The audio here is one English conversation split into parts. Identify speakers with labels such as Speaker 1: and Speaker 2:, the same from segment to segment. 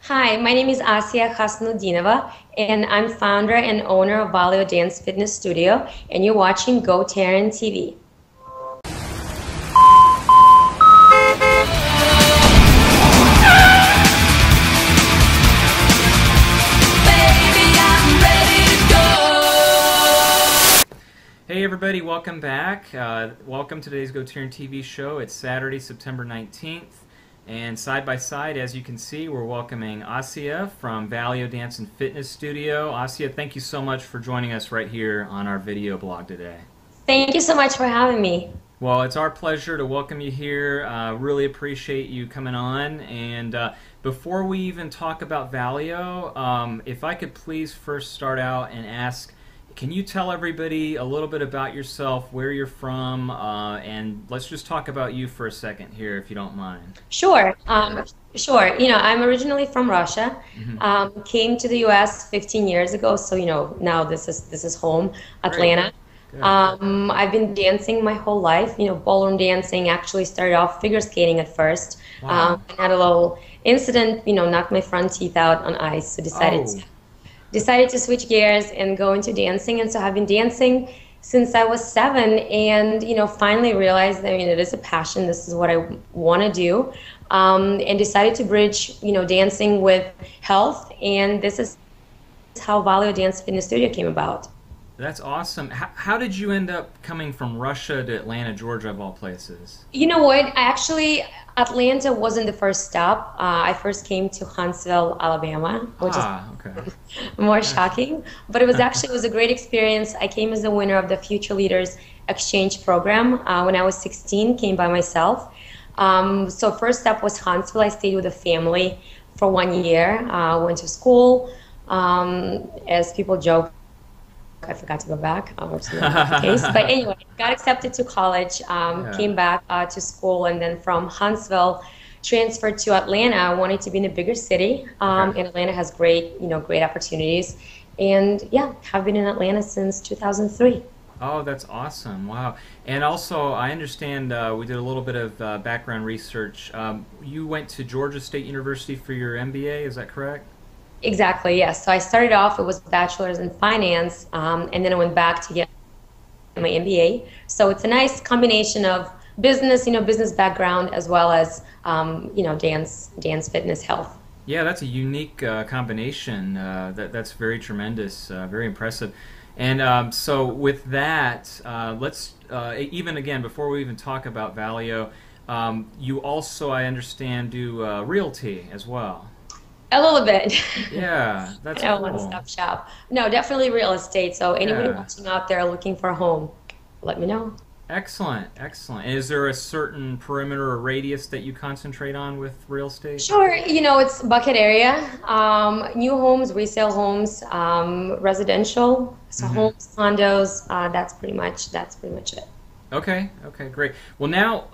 Speaker 1: Hi, my name is Asia Hasnudinova, and I'm founder and owner of Valio Dance Fitness Studio, and you're watching GoTarryn TV.
Speaker 2: Hey everybody, welcome back. Welcome to today's GoTarryn TV show. It's Saturday, September 19th, and side by side, as you can see, we're welcoming Asia from Valio Dance and Fitness Studio. Asia, thank you so much for joining us right here on our video blog today.
Speaker 1: Thank you so much for having me.
Speaker 2: Well, it's our pleasure to welcome you here. Really appreciate you coming on. And before we even talk about Valio, if I could please first start out and ask, can you tell everybody a little bit about yourself, where you're from, and let's just talk about you for a second here, if you don't mind.
Speaker 1: Sure. Sure. I'm originally from Russia. Came to the U.S. 15 years ago, so now this is home, Atlanta. I've been dancing my whole life. Ballroom dancing. Actually started off figure skating at first.
Speaker 2: Wow.
Speaker 1: And had a little incident. Knocked my front teeth out on ice, so decided to switch gears and go into dancing. And so I've been dancing since I was 7, and finally realized that it is a passion. This is what I want to do, and decided to bridge dancing with health. And this is how Valio Dance Fitness Studio came about.
Speaker 2: That's awesome. How did you end up coming from Russia to Atlanta, Georgia, of all places?
Speaker 1: You know what? Atlanta wasn't the first stop. I first came to Huntsville, Alabama, which is more shocking. But it was a great experience. I came as the winner of the Future Leaders Exchange Program when I was 16, came by myself. So first step was Huntsville. I stayed with a family for 1 year, went to school. As people joke, I forgot to go back, which is not the case. But anyway, got accepted to college, came back to school, and then from Huntsville, transferred to Atlanta. I wanted to be in a bigger city, and Atlanta has great opportunities. And yeah, have been in Atlanta since 2003.
Speaker 2: Oh, that's awesome. Wow. And also, I understand we did a little bit of background research. You went to Georgia State University for your MBA, is that correct?
Speaker 1: Exactly, yes. So I started off, it was bachelor's in finance, and then I went back to get my MBA. So it's a nice combination of business, business background, as well as, dance, fitness, health.
Speaker 2: Yeah, that's a unique combination. That's very tremendous, very impressive. And so with that, let's, even again, before we even talk about Valio, you also, I understand, do realty as well.
Speaker 1: A little bit.
Speaker 2: Yeah, that's cool.
Speaker 1: One-stop shop. No, definitely real estate. So anybody watching out there looking for a home, let me know.
Speaker 2: Excellent, excellent. And is there a certain perimeter or radius that you concentrate on with real estate?
Speaker 1: Sure. It's bucket area, new homes, resale homes, residential, so homes, condos. That's pretty much it.
Speaker 2: Okay, great. Well now,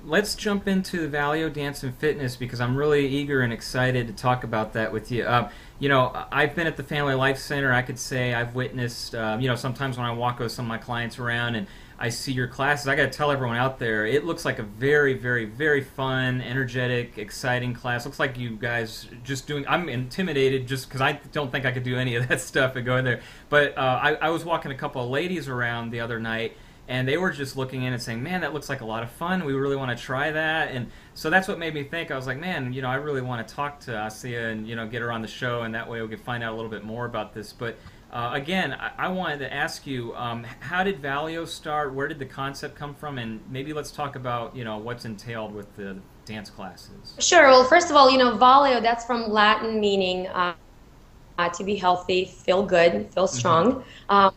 Speaker 2: let's jump into Valio Dance and Fitness because I'm really eager and excited to talk about that with you. I've been at the Family Life Center. I could say I've witnessed, sometimes when I walk with some of my clients around and I see your classes, I got to tell everyone out there, it looks like a very, very, very fun, energetic, exciting class. Looks like you guys just doing, I'm intimidated just because I don't think I could do any of that stuff and go in there. But I was walking a couple of ladies around the other night, and they were just looking in and saying, man, that looks like a lot of fun. We really want to try that. And so that's what made me think. I was like, man, I really want to talk to Asia and, get her on the show, and that way we can find out a little bit more about this. But again, I wanted to ask you, how did Valio start? Where did the concept come from? And maybe let's talk about, what's entailed with the dance classes.
Speaker 1: Sure. Well, first of all, Valio, that's from Latin meaning to be healthy, feel good, feel strong.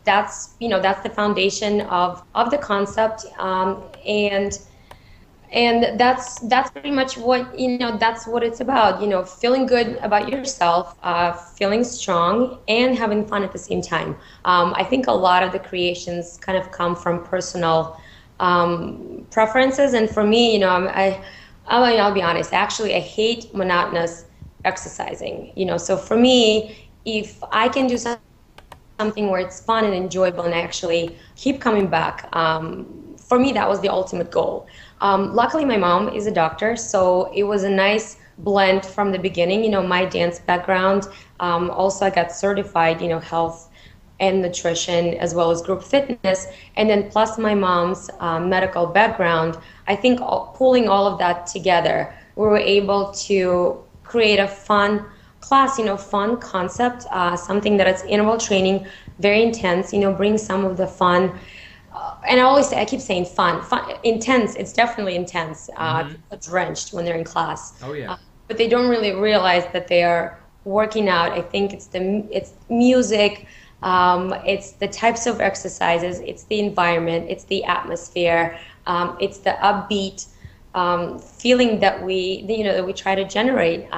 Speaker 1: That's the foundation of the concept, and that's pretty much what that's what it's about. Feeling good about yourself, feeling strong, and having fun at the same time. I think a lot of the creations kind of come from personal preferences, and for me, I'll be honest. Actually, I hate monotonous exercising. So for me, if I can do something where it's fun and enjoyable and I actually keep coming back, for me that was the ultimate goal. Luckily my mom is a doctor, so it was a nice blend from the beginning, my dance background. Also, I got certified, health and nutrition as well as group fitness. And then plus my mom's medical background, I think pulling all of that together, we were able to create a fun class, fun concept, something that is interval training, very intense, bring some of the fun. And I keep saying fun, intense. It's definitely intense. People are drenched when they're in class.
Speaker 2: Oh yeah.
Speaker 1: But they don't really realize that they are working out. I think it's music, it's the types of exercises, it's the environment, it's the atmosphere, it's the upbeat feeling that we try to generate.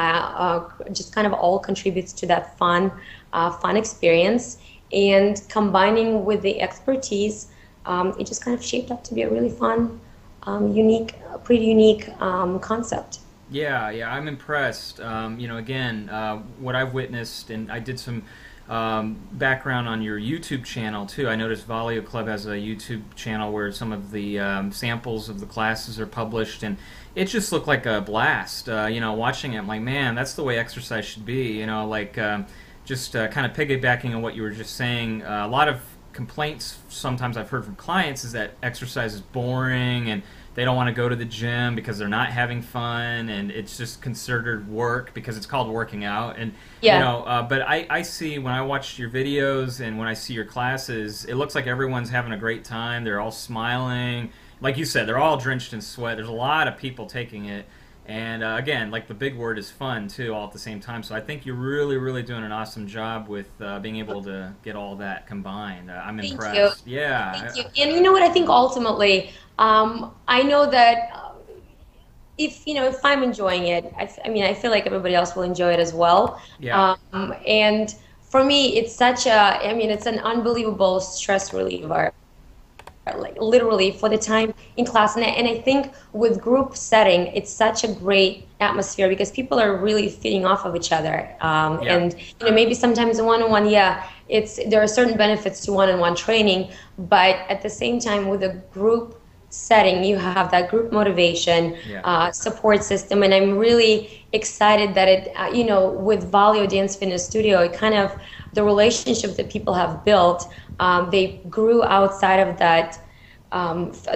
Speaker 1: Just kind of all contributes to that fun experience, and combining with the expertise, it just kind of shaped up to be a really fun, pretty unique concept.
Speaker 2: Yeah, yeah, I'm impressed. Again, what I've witnessed, and I did some background on your YouTube channel too. I noticed Valio Club has a YouTube channel where some of the samples of the classes are published, and it just looked like a blast. Watching it, I'm like, man, that's the way exercise should be. Just kind of piggybacking on what you were just saying. A lot of complaints sometimes I've heard from clients is that exercise is boring and they don't want to go to the gym because they're not having fun, and it's just considered work because it's called working out. And
Speaker 1: Yeah.
Speaker 2: but I see when I watch your videos and when I see your classes, it looks like everyone's having a great time. They're all smiling, like you said, they're all drenched in sweat. There's a lot of people taking it, and again, like the big word is fun too, all at the same time. So I think you're really, really doing an awesome job with being able to get all that combined. I'm
Speaker 1: Thank
Speaker 2: impressed.
Speaker 1: you.
Speaker 2: Yeah.
Speaker 1: Thank you. And you know what? I think ultimately, I know that if I'm enjoying it, I feel like everybody else will enjoy it as well.
Speaker 2: Yeah.
Speaker 1: And for me, it's an unbelievable stress reliever, like literally for the time in class. And I think with group setting, it's such a great atmosphere because people are really feeding off of each other.
Speaker 2: Yeah.
Speaker 1: And maybe sometimes one-on-one, yeah, there are certain benefits to one-on-one training, but at the same time with a group setting, you have that group motivation,
Speaker 2: Yeah.
Speaker 1: support system. And I'm really excited that with Valio Dance Fitness Studio, it kind of, the relationship that people have built, they grew outside of that.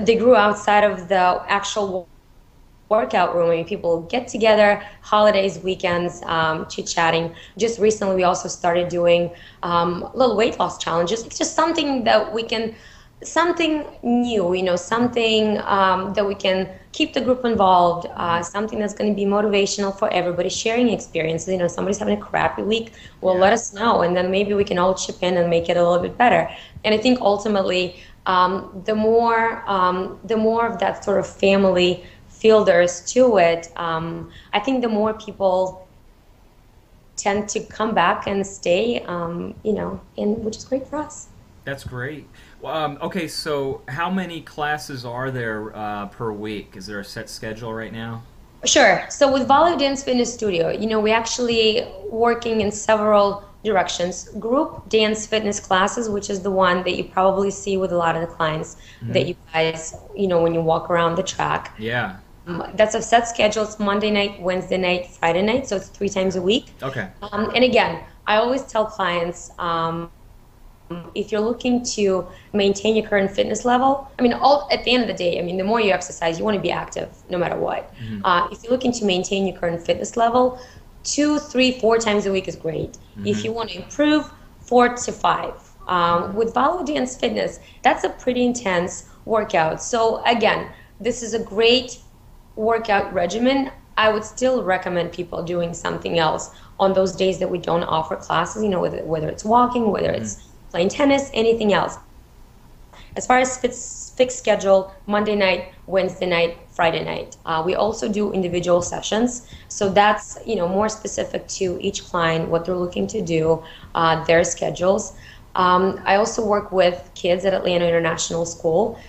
Speaker 1: They grew outside of the actual workout room. I mean, people get together, holidays, weekends, chit-chatting. Just recently, we also started doing little weight loss challenges. It's just something that something new, something that we can keep the group involved, something that's going to be motivational for everybody, sharing experiences. Somebody's having a crappy week, well, let us know, and then maybe we can all chip in and make it a little bit better. And I think ultimately, the more of that sort of family feel there is to it, I think the more people tend to come back and stay, and which is great for us.
Speaker 2: That's great. Okay, so how many classes are there per week? Is there a set schedule right now?
Speaker 1: Sure. So with Valio Dance Fitness Studio, we actually working in several directions. Group dance fitness classes, which is the one that you probably see with a lot of the clients that you guys, when you walk around the track.
Speaker 2: Yeah.
Speaker 1: That's a set schedule. It's Monday night, Wednesday night, Friday night. So it's 3 times a week.
Speaker 2: Okay.
Speaker 1: And again, I always tell clients, if you're looking to maintain your current fitness level, at the end of the day, the more you exercise, you want to be active no matter what. If you're looking to maintain your current fitness level, 2, 3, 4 times a week is great. If you want to improve, 4 to 5. With Valio Dance Fitness, that's a pretty intense workout. So again, this is a great workout regimen. I would still recommend people doing something else on those days that we don't offer classes, whether it's walking, whether it's playing tennis, anything else. As far as fixed schedule, Monday night, Wednesday night, Friday night. We also do individual sessions. So that's, more specific to each client, what they're looking to do, their schedules. I also work with kids at Atlanta International School.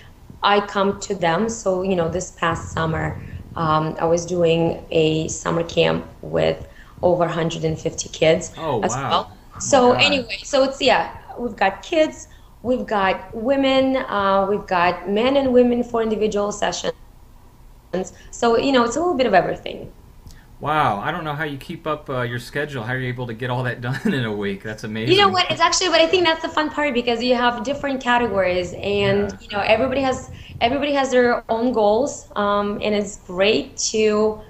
Speaker 1: I come to them. So, this past summer, I was doing a summer camp with over 150 kids as well. So anyway, so it's, we've got kids, we've got women, we've got men and women for individual sessions. So, it's a little bit of everything.
Speaker 2: Wow, I don't know how you keep up your schedule. How are you able to get all that done in a week? That's
Speaker 1: You know
Speaker 2: amazing.
Speaker 1: what? It's actually, but I think that's the fun part because you have different categories, and
Speaker 2: Yeah.
Speaker 1: everybody has their own goals, and it's great to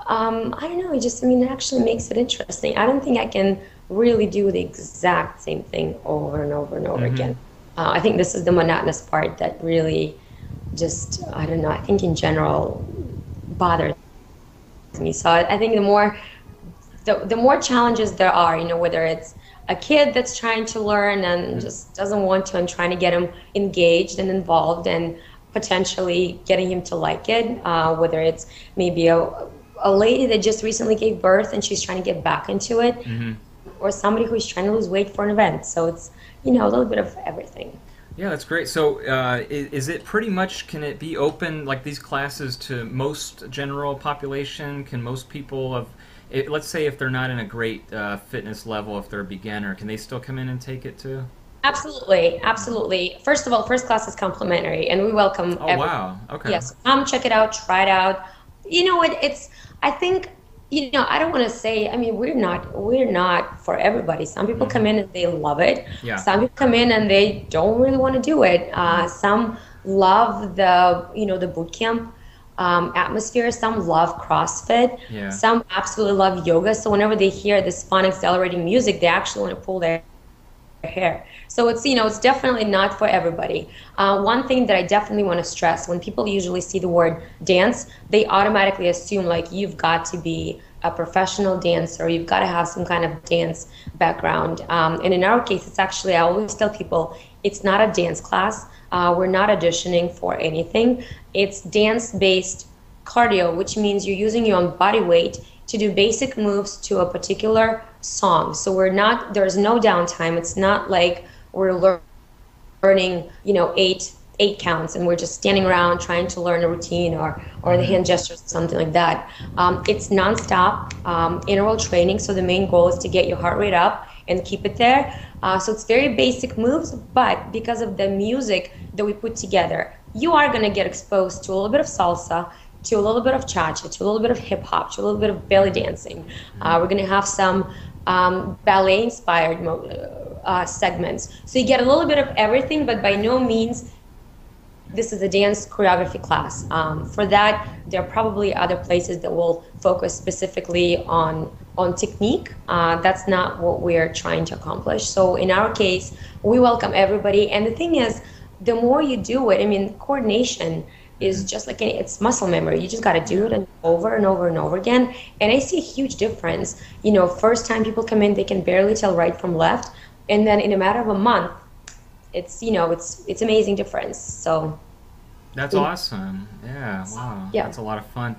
Speaker 1: I don't know. It just, I mean, it actually makes it interesting. I don't think I can really do the exact same thing over and over and over
Speaker 2: Mm-hmm.
Speaker 1: again. I think this is the monotonous part that really just, I don't know. I think in general bothers me. So I think the more challenges there are, whether it's a kid that's trying to learn and just doesn't want to, and trying to get him engaged and involved and potentially getting him to like it, whether it's maybe a lady that just recently gave birth and she's trying to get back into it,
Speaker 2: Mm-hmm.
Speaker 1: or somebody who's trying to lose weight for an event. So it's, a little bit of everything.
Speaker 2: Yeah, that's great. So, is it pretty much, can it be open, like these classes, to most general population? Can most people of, let's say if they're not in a great fitness level, if they're a beginner, can they still come in and take it too?
Speaker 1: Absolutely, absolutely. First of all, first class is complimentary, and we welcome
Speaker 2: Oh,
Speaker 1: everyone.
Speaker 2: wow. Okay.
Speaker 1: Yes, come check it out, try it out. You know what? I think, I don't want to say, I mean, we're not for everybody. Some people
Speaker 2: Mm-hmm.
Speaker 1: come in and they love it.
Speaker 2: Yeah.
Speaker 1: Some people come in and they don't really want to do it. Some love the boot camp atmosphere. Some love CrossFit.
Speaker 2: Yeah.
Speaker 1: Some absolutely love yoga. So whenever they hear this fun, exhilarating music, they actually want to pull their hair. So it's definitely not for everybody. One thing that I definitely want to stress, when people usually see the word dance, they automatically assume like you've got to be a professional dancer, you've got to have some kind of dance background. And in our case, it's actually, I always tell people, it's not a dance class. We're not auditioning for anything. It's dance-based cardio, which means you're using your own body weight to do basic moves to a particular song. So there's no downtime. It's not like we're learning, eight counts and we're just standing around trying to learn a routine or the
Speaker 2: Mm-hmm.
Speaker 1: hand gestures, something like that. It's nonstop interval training. So the main goal is to get your heart rate up and keep it there. So it's very basic moves, but because of the music that we put together, you are going to get exposed to a little bit of salsa, to a little bit of cha-cha, to a little bit of hip-hop, to a little bit of belly dancing. We're going to have some ballet-inspired segments. So you get a little bit of everything, but by no means this is a dance choreography class. For that, there are probably other places that will focus specifically on technique. That's not what we're trying to accomplish. So in our case, we welcome everybody. And the thing is, the more you do it, I mean, coordination is just like it's muscle memory. You just got to do it and over and over and over again. And I see a huge difference. First time people come in, they can barely tell right from left, and then in a matter of a month, it's amazing difference. So
Speaker 2: That's awesome. Yeah, wow.
Speaker 1: yeah.
Speaker 2: That's a lot of fun.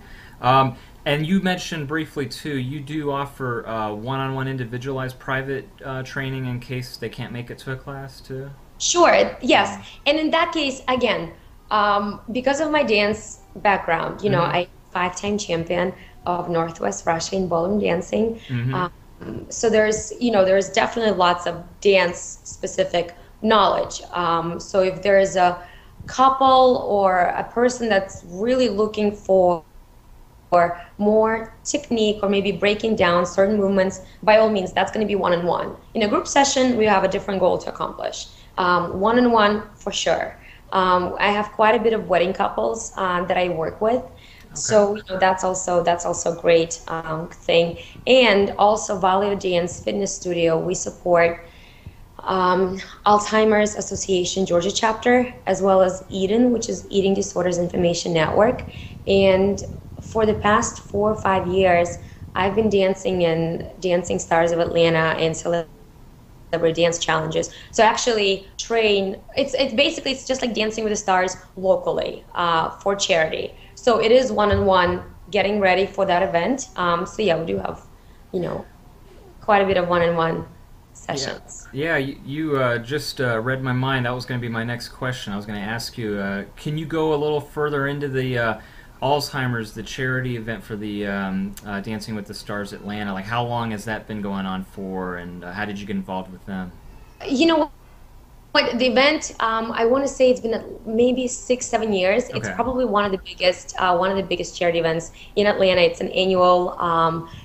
Speaker 2: And you mentioned briefly, too, you do offer one-on-one individualized private training in case they can't make it to a class, too?
Speaker 1: Sure, yes. And in that case, again, because of my dance background,
Speaker 2: Mm-hmm.
Speaker 1: I five-time champion of Northwest Russia in ballroom dancing.
Speaker 2: Mm-hmm.
Speaker 1: So there's definitely lots of dance specific knowledge. So if there is a couple or a person that's really looking for more technique or maybe breaking down certain movements, by all means, that's going to be one-on-one. In a group session, we have a different goal to accomplish. One-on-one for sure. I have quite a bit of wedding couples that I work with. So that's also a great thing. And also Valio Dance Fitness Studio, we support Alzheimer's Association Georgia chapter, as well as EDIN, which is Eating Disorders Information Network. And for the past 4 or 5 years, I've been dancing in Dancing Stars of Atlanta and Celebrity Dance Challenges. So I actually train, it's just like Dancing with the Stars locally for charity. So it is one-on-one getting ready for that event. So yeah, we do have, quite a bit of one-on-one sessions.
Speaker 2: Yeah, you just read my mind. That was going to be my next question. I was going to ask you, can you go a little further into the Alzheimer's, the charity event for the Dancing with the Stars Atlanta? Like, how long has that been going on for, and how did you get involved with them?
Speaker 1: You know But the event, I want to say it's been maybe 6, 7 years. It's
Speaker 2: Okay.
Speaker 1: probably one of the biggest charity events in Atlanta. It's an annual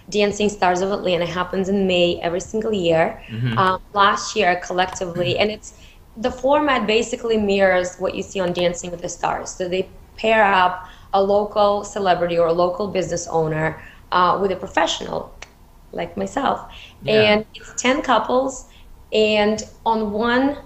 Speaker 1: Dancing Stars of Atlanta. Happens in May every single year.
Speaker 2: Mm-hmm.
Speaker 1: Last year, collectively, and it's the format basically mirrors what you see on Dancing with the Stars. So they pair up a local celebrity or a local business owner with a professional like myself,
Speaker 2: Yeah.
Speaker 1: and it's 10 couples, and on one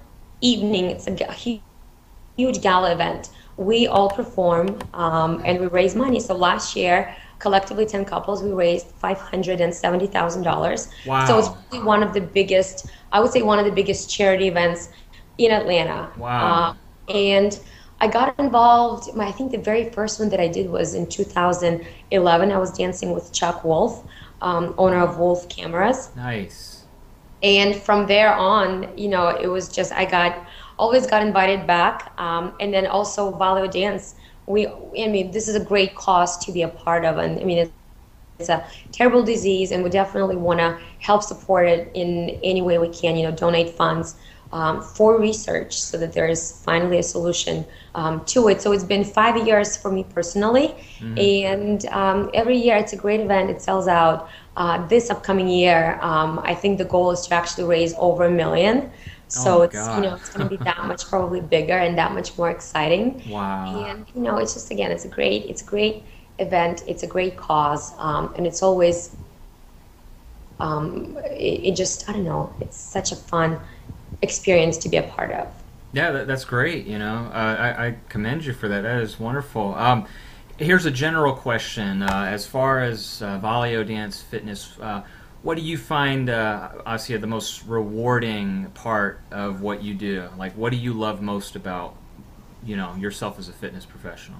Speaker 1: evening. It's a huge gala event. We all perform and we raise money. So last year, collectively 10 couples, we raised $570,000. So it's
Speaker 2: Wow.
Speaker 1: really one of the biggest, I would say one of the biggest charity events in Atlanta.
Speaker 2: Wow.
Speaker 1: And I got involved, I think the very first one that I did was in 2011. I was dancing with Chuck Wolf, owner of Wolf Cameras.
Speaker 2: Nice.
Speaker 1: And from there on, it was just always got invited back. And then also Valio Dance. I mean, this is a great cause to be a part of, and I mean, it's a terrible disease, and we definitely want to help support it in any way we can. Donate funds for research so that there is finally a solution to it. So it's been 5 years for me personally,
Speaker 2: Mm-hmm.
Speaker 1: and every year it's a great event. It sells out. This upcoming year, I think the goal is to actually raise over 1 million.
Speaker 2: Oh
Speaker 1: So
Speaker 2: my
Speaker 1: it's
Speaker 2: God.
Speaker 1: it's going to be that much probably bigger and that much more exciting.
Speaker 2: Wow.
Speaker 1: And it's just again, it's a great event. It's a great cause, and it's always it just I don't know. It's such a fun experience to be a part of.
Speaker 2: Yeah, that's great. I commend you for that. That is wonderful. Here's a general question. As far as Valio Dance Fitness, what do you find, Asia, the most rewarding part of what you do? Like, what do you love most about, yourself as a fitness professional?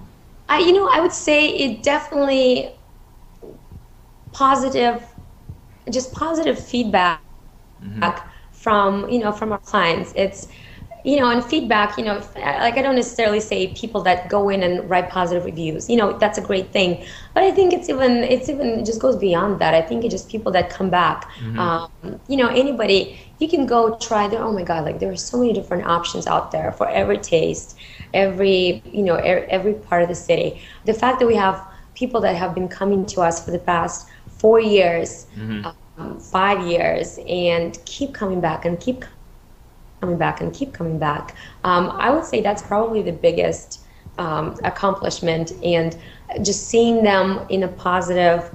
Speaker 1: I would say it definitely positive, just positive feedback
Speaker 2: Hmm.
Speaker 1: from our clients. It's and feedback, like I don't necessarily say people that go in and write positive reviews, that's a great thing, but I think it just goes beyond that. I think it's just people that come back.
Speaker 2: Hmm.
Speaker 1: Anybody, you can go try there. Oh my God, like there are so many different options out there for every taste, every part of the city. The fact that we have people that have been coming to us for the past 4 years,
Speaker 2: Hmm.
Speaker 1: 5 years, and keep coming back and keep coming back and keep coming back. I would say that's probably the biggest accomplishment, and just seeing them in a positive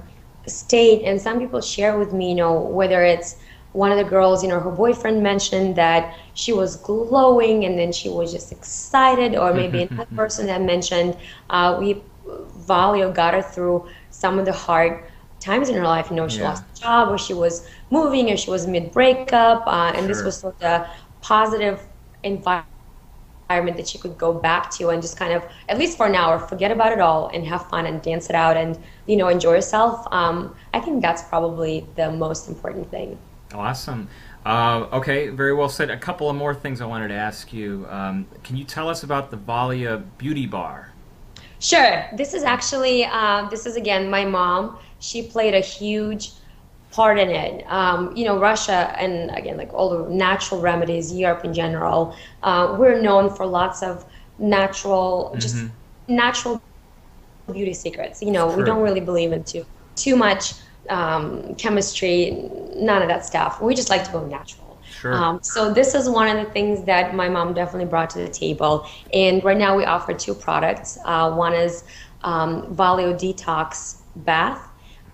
Speaker 1: state. And some people share with me, whether it's one of the girls, her boyfriend mentioned that she was glowing and then she was just excited, or maybe another person that mentioned we Valio got her through some of the hard times in her life. She
Speaker 2: Yeah,
Speaker 1: lost a job, or she was moving, or she was mid breakup, and this
Speaker 2: sure.
Speaker 1: was sort of a positive environment that she could go back to and just kind of, at least for an hour, forget about it all and have fun and dance it out and enjoy yourself. I think that's probably the most important thing.
Speaker 2: Awesome. Okay, very well said. A couple of more things I wanted to ask you. Can you tell us about the Valia Beauty Bar?
Speaker 1: Sure. This is actually, this is again my mom. She played a huge part in it. Russia and again, like all the natural remedies, Europe in general, we're known for lots of natural, just
Speaker 2: Hmm.
Speaker 1: natural beauty secrets.
Speaker 2: It's
Speaker 1: We
Speaker 2: true.
Speaker 1: don't really believe into too much chemistry, none of that stuff. We just like to go natural.
Speaker 2: Sure.
Speaker 1: So this is one of the things that my mom definitely brought to the table. And right now we offer two products. One is Valio Detox Bath,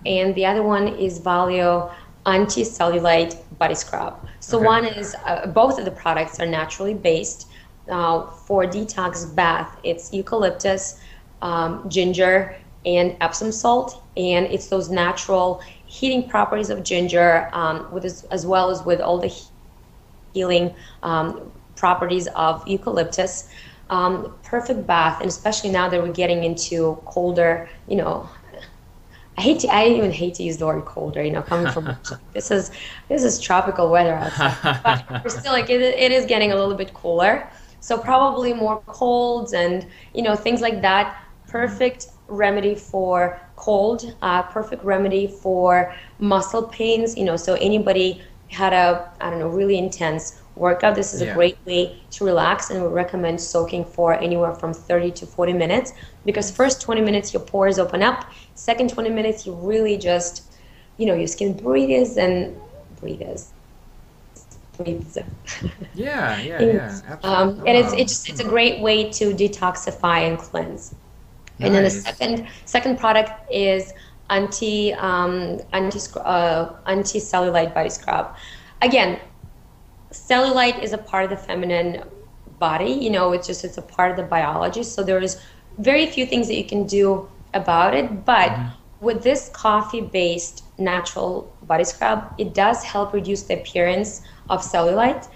Speaker 1: and the other one is Valio Anti-Cellulite Body Scrub. So
Speaker 2: Okay.
Speaker 1: one is, both of the products are naturally based. For Detox Bath, it's eucalyptus, ginger, and Epsom salt, and it's those natural heating properties of ginger, as well as with all the healing properties of eucalyptus. Perfect bath, and especially now that we're getting into colder, I even hate to use the word colder, coming from this is tropical weather outside, but we're still like it is getting a little bit cooler. So probably more colds and things like that. Perfect remedy for cold, perfect remedy for muscle pains. So anybody had a, I don't know, really intense workout, this is a
Speaker 2: Yeah.
Speaker 1: great way to relax, and we recommend soaking for anywhere from 30 to 40 minutes because
Speaker 2: Nice.
Speaker 1: first 20 minutes your pores open up, second 20 minutes you really just, your skin breathes.
Speaker 2: Yeah, yeah, yeah. Absolutely.
Speaker 1: And it's
Speaker 2: Wow.
Speaker 1: it's just, it's a great way to detoxify and cleanse. And then the
Speaker 2: Nice.
Speaker 1: second product is anti cellulite body scrub. Again, cellulite is a part of the feminine body. It's a part of the biology. So there is very few things that you can do about it. But
Speaker 2: Mm-hmm.
Speaker 1: with this coffee-based natural body scrub, it does help reduce the appearance of cellulite.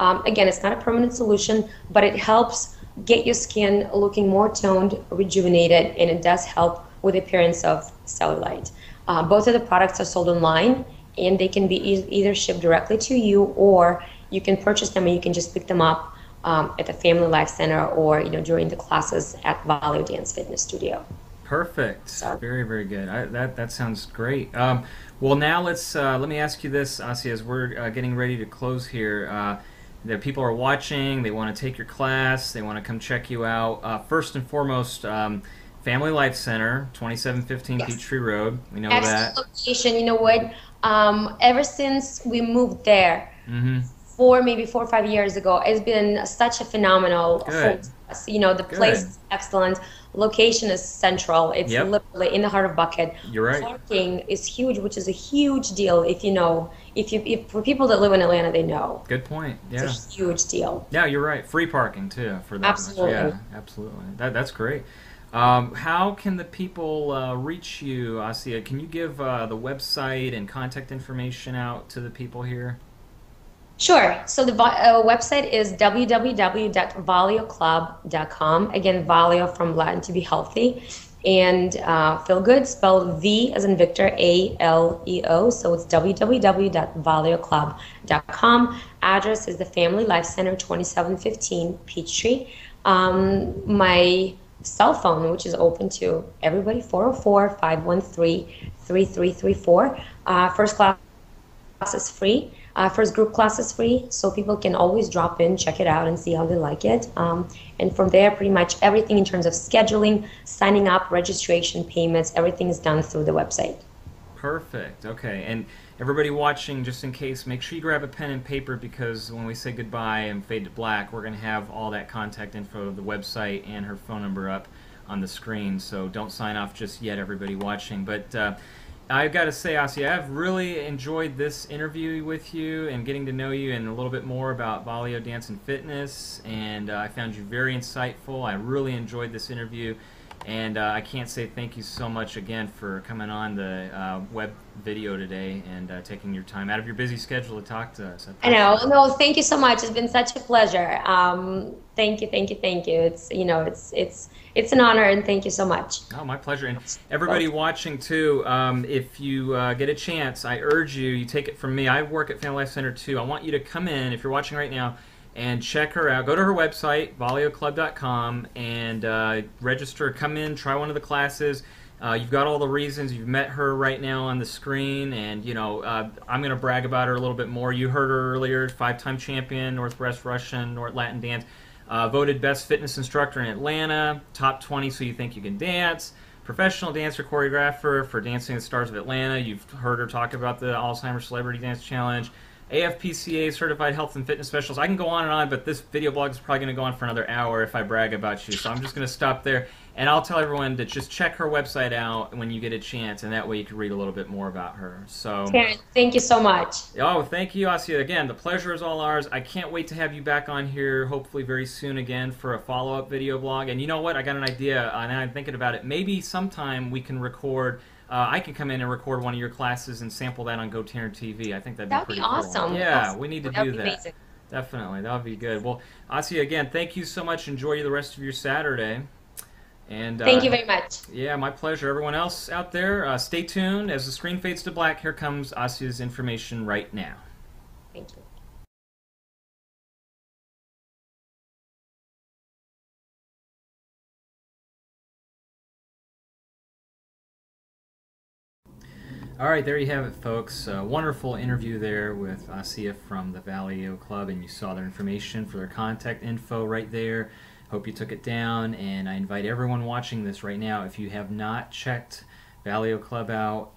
Speaker 1: Again, it's not a permanent solution, but it helps get your skin looking more toned, rejuvenated, and it does help with the appearance of cellulite. Both of the products are sold online, and they can be either shipped directly to you, or you can purchase them and you can just pick them up at the Family Life Center or during the classes at Value Dance Fitness Studio.
Speaker 2: Perfect.
Speaker 1: So.
Speaker 2: Very, very good. That sounds great. Well, now let me ask you this, Asi, as we're getting ready to close here. The people are watching. They want to take your class. They want to come check you out. First and foremost, Family Life Center, 2715
Speaker 1: Yes.
Speaker 2: Peachtree Road. We know
Speaker 1: Excellent
Speaker 2: that.
Speaker 1: location. You know what? Ever since we moved there,
Speaker 2: Mm-hmm.
Speaker 1: maybe 4 or 5 years ago, it's been such a phenomenal home
Speaker 2: Good.
Speaker 1: to us. The place
Speaker 2: Good.
Speaker 1: is excellent. Location is central. It's
Speaker 2: Yep.
Speaker 1: literally in the heart of Bucket.
Speaker 2: You're right.
Speaker 1: Parking is huge, which is a huge deal. If for people that live in Atlanta, they know
Speaker 2: Good point.
Speaker 1: it's
Speaker 2: Yeah.
Speaker 1: a huge deal.
Speaker 2: Yeah, you're right. Free parking too for that.
Speaker 1: Absolutely.
Speaker 2: Yeah, absolutely. That's great. How can the people reach you, Asia? Can you give the website and contact information out to the people here?
Speaker 1: Sure. So the website is www.valioclub.com. Again, Valio from Latin to be healthy. And feel good, spelled V as in Victor, ALEO. So it's www.valioclub.com. Address is the Family Life Center, 2715 Peachtree. My cell phone, which is open to everybody, 404-513-3334. First class is free. First group class is free, so people can always drop in, check it out, and see how they like it. And from there, pretty much everything in terms of scheduling, signing up, registration, payments, everything is done through the website.
Speaker 2: Perfect. Okay. And everybody watching, just in case, make sure you grab a pen and paper because when we say goodbye and fade to black, we're going to have all that contact info, the website, and her phone number up on the screen. So don't sign off just yet, everybody watching. But I've got to say, Asia, I've really enjoyed this interview with you and getting to know you and a little bit more about Valio Dance and Fitness. And I found you very insightful. I really enjoyed this interview. And I can't say thank you so much again for coming on the web video today and taking your time out of your busy schedule to talk to us. I
Speaker 1: I know.
Speaker 2: appreciate it.
Speaker 1: No, thank you so much. It's been such a pleasure. Thank you, thank you, thank you. It's an honor, and thank you so much.
Speaker 2: Oh, my pleasure. And everybody watching too, if you get a chance, I urge you take it from me. I work at Family Life Center too. I want you to come in, if you're watching right now, and check her out. Go to her website, valioclub.com, and register. Come in, try one of the classes. You've got all the reasons. You've met her right now on the screen, and I'm going to brag about her a little bit more. You heard her earlier, 5-time champion, Northwest Russian, North Latin dance. Voted best fitness instructor in Atlanta, top 20 so you think you can dance, professional dancer choreographer for Dancing with the Stars of Atlanta. You've heard her talk about the Alzheimer's Celebrity Dance Challenge, AFPCA certified health and fitness specialist. I can go on, but this video blog is probably going to go on for another hour if I brag about you. So I'm just going to stop there. And I'll tell everyone to just check her website out when you get a chance, and that way you can read a little bit more about her. So,
Speaker 1: Karen, thank you so much.
Speaker 2: oh, thank you, Asia. Again, the pleasure is all ours. I can't wait to have you back on here, hopefully very soon again for a follow-up video blog. And you know what? I got an idea, and I'm thinking about it. Maybe sometime we can record. I can come in and record one of your classes and sample that on GoTarryn TV. I think that'd be
Speaker 1: That would
Speaker 2: pretty
Speaker 1: be awesome.
Speaker 2: cool. Yeah,
Speaker 1: Awesome.
Speaker 2: we need to
Speaker 1: That
Speaker 2: do
Speaker 1: would be
Speaker 2: that.
Speaker 1: amazing.
Speaker 2: Definitely, that would be good. Well, Asia, again, thank you so much. Enjoy the rest of your Saturday. And
Speaker 1: Thank you very much.
Speaker 2: yeah, my pleasure. Everyone else out there, stay tuned. As the screen fades to black, here comes Asia's information right now.
Speaker 1: Thank you.
Speaker 2: All right, there you have it, folks. A wonderful interview there with Asia from the Valio Club, and you saw their information for their contact info right there. Hope you took it down, and I invite everyone watching this right now, if you have not checked Valio Club out,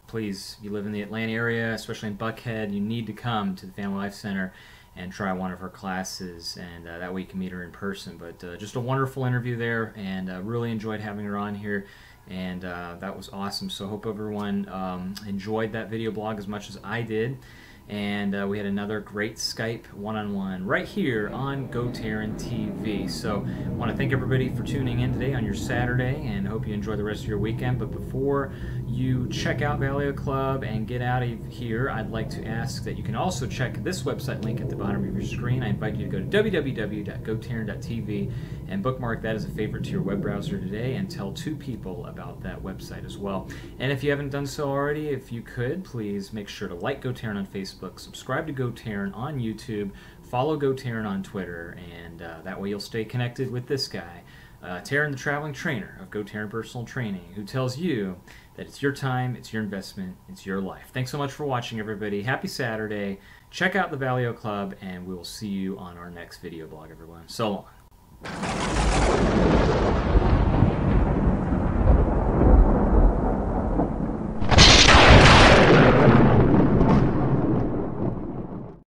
Speaker 2: please, you live in the Atlanta area, especially in Buckhead, you need to come to the Family Life Center and try one of her classes, and that way you can meet her in person. But just a wonderful interview there, and really enjoyed having her on here. And that was awesome. So I hope everyone enjoyed that video blog as much as I did. And we had another great Skype one-on-one right here on GoTarryn TV. So I want to thank everybody for tuning in today on your Saturday, and hope you enjoy the rest of your weekend. But before you check out Valio Club and get out of here, I'd like to ask that you can also check this website link at the bottom of your screen. I invite you to go to www.gotarryn.tv and bookmark that as a favorite to your web browser today, and tell 2 people about that website as well. And if you haven't done so already, if you could, please make sure to like GoTarryn on Facebook, subscribe to GoTarryn on YouTube, follow GoTarryn on Twitter, and that way you'll stay connected with this guy, Tarryn, the traveling trainer of GoTarryn Personal Training, who tells you that it's your time, it's your investment, it's your life. Thanks so much for watching, everybody. Happy Saturday. Check out the Valio Club, and we will see you on our next video blog, everyone. So long.